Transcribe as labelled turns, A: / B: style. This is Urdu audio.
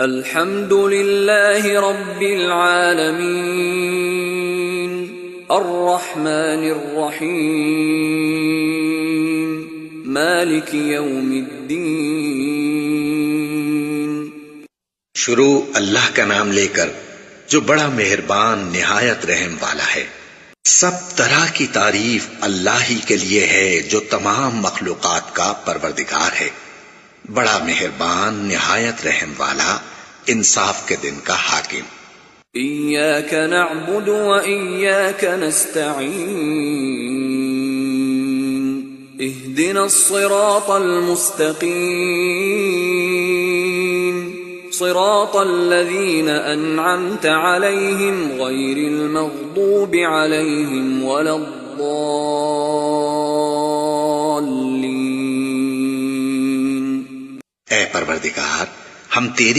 A: الحمد لله رب العالمين الرحمن الرحيم مالك يوم الدين.
B: شروع اللہ کا نام لے کر جو بڑا مہربان نہایت رحم والا ہے. سب طرح کی تعریف اللہ ہی کے لیے ہے جو تمام مخلوقات کا پروردگار ہے، بڑا مہربان نہایت رحم والا، انصاف کے دن کا حاکم.
A: إياك نعبد وإياك نستعين اهدنا الصراط المستقيم صراط الذين أنعمت عليهم غير المغضوب عليهم ولا الضالين.
B: اے پروردگار، ہم تیری